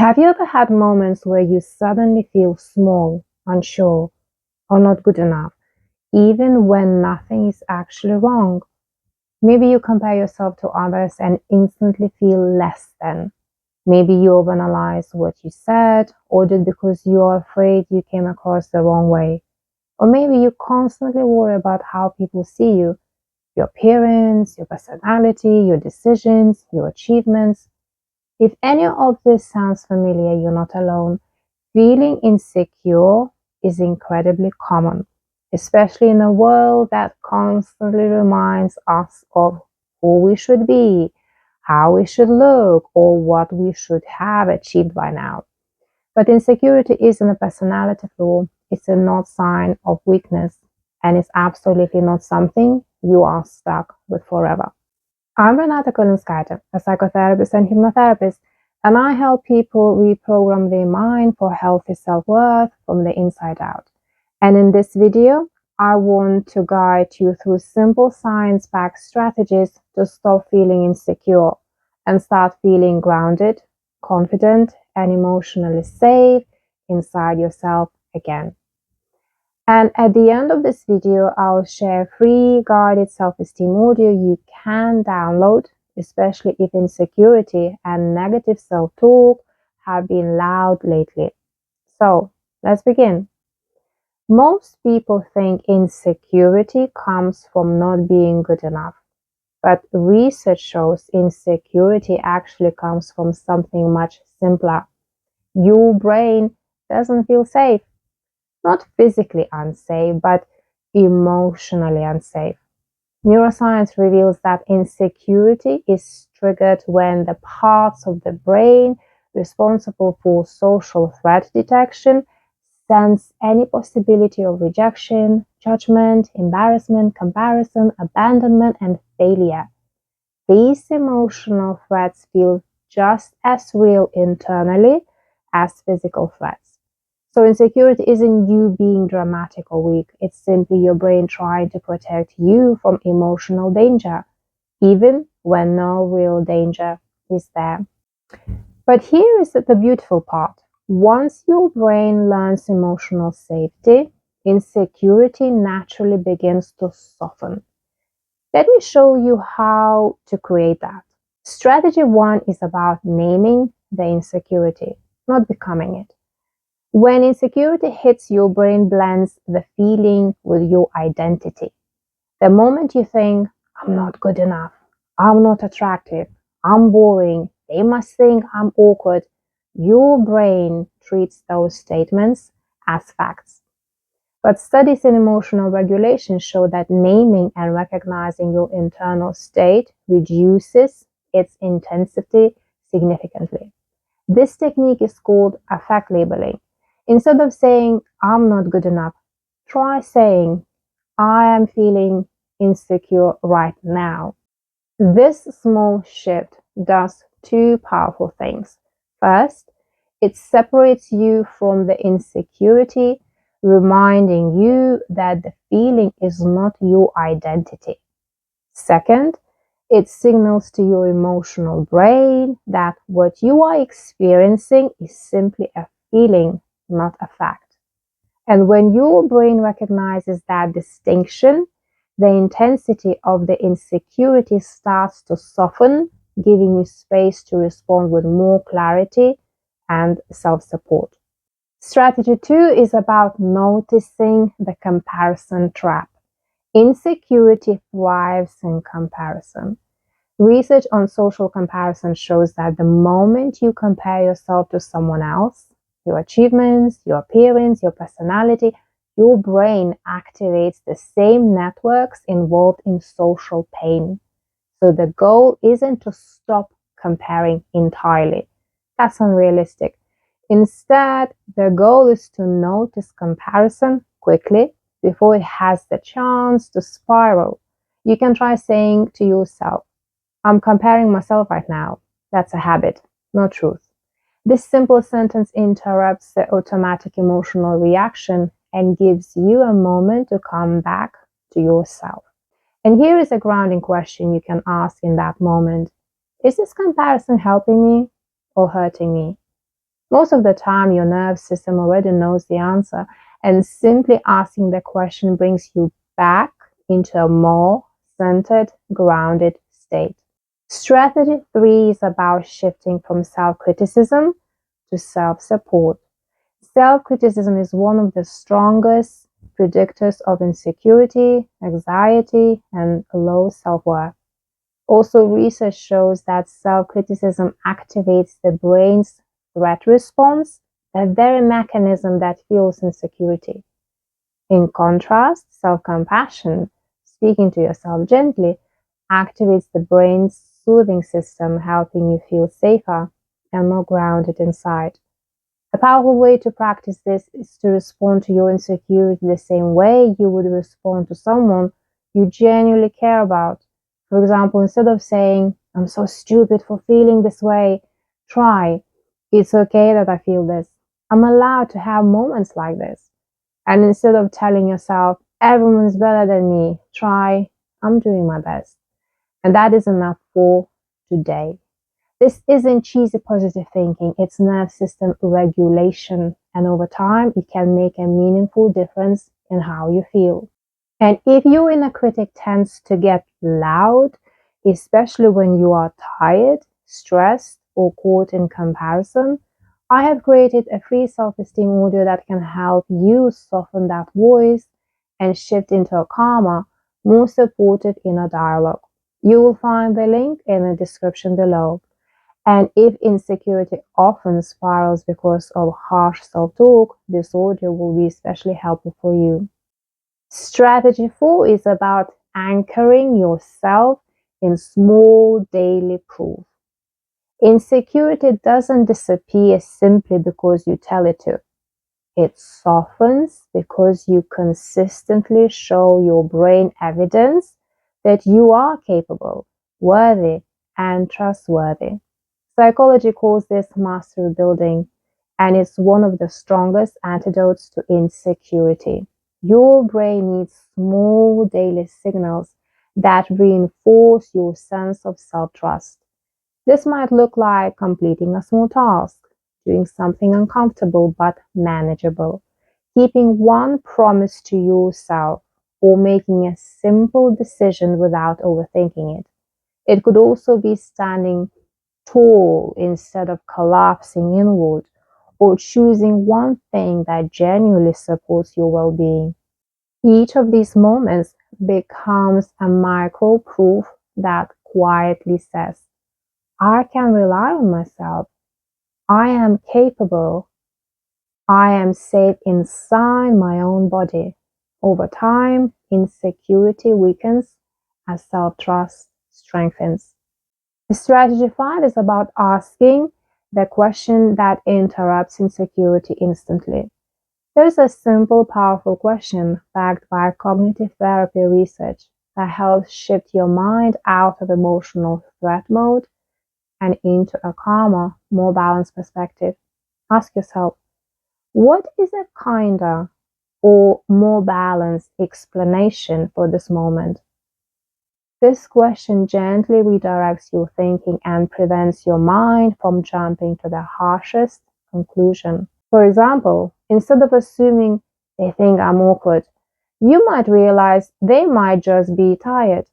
Have you ever had moments where you suddenly feel small, unsure, or not good enough, even when nothing is actually wrong? Maybe you compare yourself to others and instantly feel less than. Maybe you overanalyze what you said or did because you are afraid you came across the wrong way. Or maybe you constantly worry about how people see you, your appearance, your personality, your decisions, your achievements. If any of this sounds familiar, you're not alone. Feeling insecure is incredibly common, especially in a world that constantly reminds us of who we should be, how we should look, or what we should have achieved by now. But insecurity isn't a personality flaw, it's a not sign of weakness, and it's absolutely not something you are stuck with forever. I'm Renata Karlinskaite, a psychotherapist and hypnotherapist, and I help people reprogram their mind for healthy self-worth from the inside out. And in this video, I want to guide you through simple science-backed strategies to stop feeling insecure and start feeling grounded, confident, and emotionally safe inside yourself again. And at the end of this video, I'll share free guided self-esteem audio you can download, especially if insecurity and negative self-talk have been loud lately. So let's begin. Most people think insecurity comes from not being good enough, but research shows insecurity actually comes from something much simpler. Your brain doesn't feel safe. Not physically unsafe, but emotionally unsafe. Neuroscience reveals that insecurity is triggered when the parts of the brain responsible for social threat detection sense any possibility of rejection, judgment, embarrassment, comparison, abandonment, and failure. These emotional threats feel just as real internally as physical threats. So insecurity isn't you being dramatic or weak. It's simply your brain trying to protect you from emotional danger, even when no real danger is there. But here is the beautiful part. Once your brain learns emotional safety, insecurity naturally begins to soften. Let me show you how to create that. Strategy 1 is about naming the insecurity, not becoming it. When insecurity hits, your brain blends the feeling with your identity. The moment you think, I'm not good enough, I'm not attractive, I'm boring, they must think I'm awkward, your brain treats those statements as facts. But studies in emotional regulation show that naming and recognizing your internal state reduces its intensity significantly. This technique is called affect labeling. Instead of saying, I'm not good enough, try saying, I am feeling insecure right now. This small shift does two powerful things. First, it separates you from the insecurity, reminding you that the feeling is not your identity. Second, it signals to your emotional brain that what you are experiencing is simply a feeling, not a fact. And when your brain recognizes that distinction, the intensity of the insecurity starts to soften, giving you space to respond with more clarity and self-support. Strategy 2 is about noticing the comparison trap. Insecurity thrives in comparison. Research on social comparison shows that the moment you compare yourself to someone else, your achievements, your appearance, your personality, your brain activates the same networks involved in social pain. So the goal isn't to stop comparing entirely. That's unrealistic. Instead, the goal is to notice comparison quickly before it has the chance to spiral. You can try saying to yourself, I'm comparing myself right now. That's a habit, not truth. This simple sentence interrupts the automatic emotional reaction and gives you a moment to come back to yourself. And here is a grounding question you can ask in that moment. Is this comparison helping me or hurting me? Most of the time, your nervous system already knows the answer, and simply asking the question brings you back into a more centered, grounded state. Strategy 3 is about shifting from self-criticism to self-support. Self-criticism is one of the strongest predictors of insecurity, anxiety, and low self-worth. Also, research shows that self-criticism activates the brain's threat response, the very mechanism that fuels insecurity. In contrast, self-compassion, speaking to yourself gently, activates the brain's soothing system, helping you feel safer and more grounded inside. A powerful way to practice this is to respond to your insecurity the same way you would respond to someone you genuinely care about. For example, instead of saying, "I'm so stupid for feeling this way," try, "It's okay that I feel this. I'm allowed to have moments like this." And instead of telling yourself, "Everyone's better than me," try, "I'm doing my best." And that is enough for today. This isn't cheesy positive thinking, it's nerve system regulation, and over time, it can make a meaningful difference in how you feel. And if your inner critic tends to get loud, especially when you are tired, stressed, or caught in comparison, I have created a free self-esteem audio that can help you soften that voice and shift into a calmer, more supportive inner dialogue. You will find the link in the description below. And if insecurity often spirals because of harsh self-talk, this audio will be especially helpful for you. Strategy 4 is about anchoring yourself in small daily proof. Insecurity doesn't disappear simply because you tell it to. It softens because you consistently show your brain evidence that you are capable, worthy, and trustworthy. Psychology calls this mastery building, and it's one of the strongest antidotes to insecurity. Your brain needs small daily signals that reinforce your sense of self-trust. This might look like completing a small task, doing something uncomfortable but manageable, keeping one promise to yourself, or making a simple decision without overthinking it. It could also be standing tall instead of collapsing inward, or choosing one thing that genuinely supports your well-being. Each of these moments becomes a micro proof that quietly says, "I can rely on myself. I am capable. I am safe inside my own body." Over time, insecurity weakens as self-trust strengthens. Strategy 5 is about asking the question that interrupts insecurity instantly. There's a simple, powerful question backed by cognitive therapy research that helps shift your mind out of emotional threat mode and into a calmer, more balanced perspective. Ask yourself, what is a kinder or more balanced explanation for this moment? This question gently redirects your thinking and prevents your mind from jumping to the harshest conclusion. For example, instead of assuming they think I'm awkward, you might realize they might just be tired,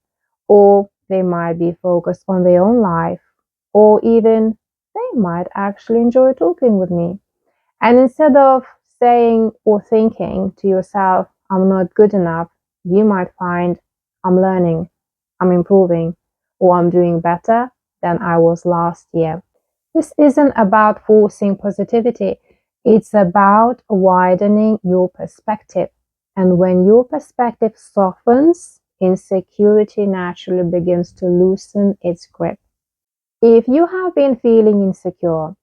or they might be focused on their own life, or even they might actually enjoy talking with me. And instead of saying or thinking to yourself, "I'm not good enough," you might find, "I'm learning, I'm improving, or I'm doing better than I was last year." This isn't about forcing positivity, it's about widening your perspective. And when your perspective softens, insecurity naturally begins to loosen its grip. If you have been feeling insecure,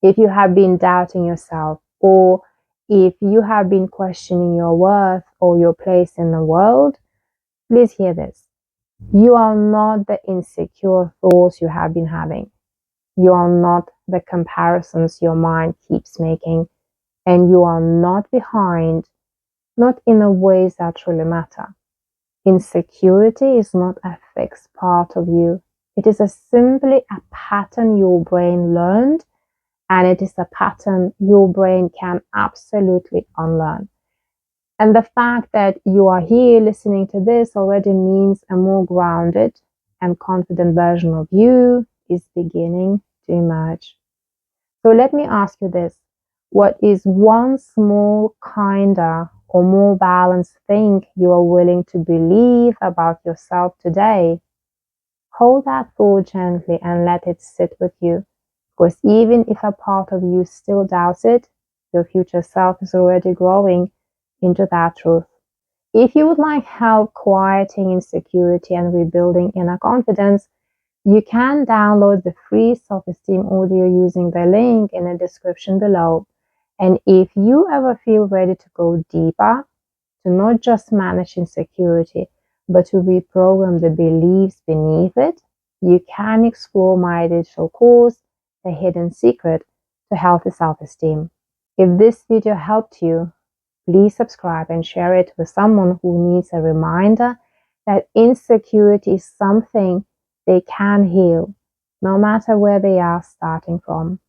if you have been doubting yourself, or if you have been questioning your worth or your place in the world, please hear this. You are not the insecure thoughts you have been having. You are not the comparisons your mind keeps making, and you are not behind, not in the ways that truly matter. Insecurity is not a fixed part of you. It is simply a pattern your brain learned And it is a pattern your brain can absolutely unlearn. And the fact that you are here listening to this already means a more grounded and confident version of you is beginning to emerge. So let me ask you this. What is one small, kinder, or more balanced thing you are willing to believe about yourself today? Hold that thought gently and let it sit with you. Because even if a part of you still doubts it, your future self is already growing into that truth. If you would like help quieting insecurity and rebuilding inner confidence, you can download the free self-esteem audio using the link in the description below. And if you ever feel ready to go deeper, to not just manage insecurity, but to reprogram the beliefs beneath it, you can explore my digital course, The Hidden Secret to Healthy Self-Esteem. If this video helped you, please subscribe and share it with someone who needs a reminder that insecurity is something they can heal, no matter where they are starting from.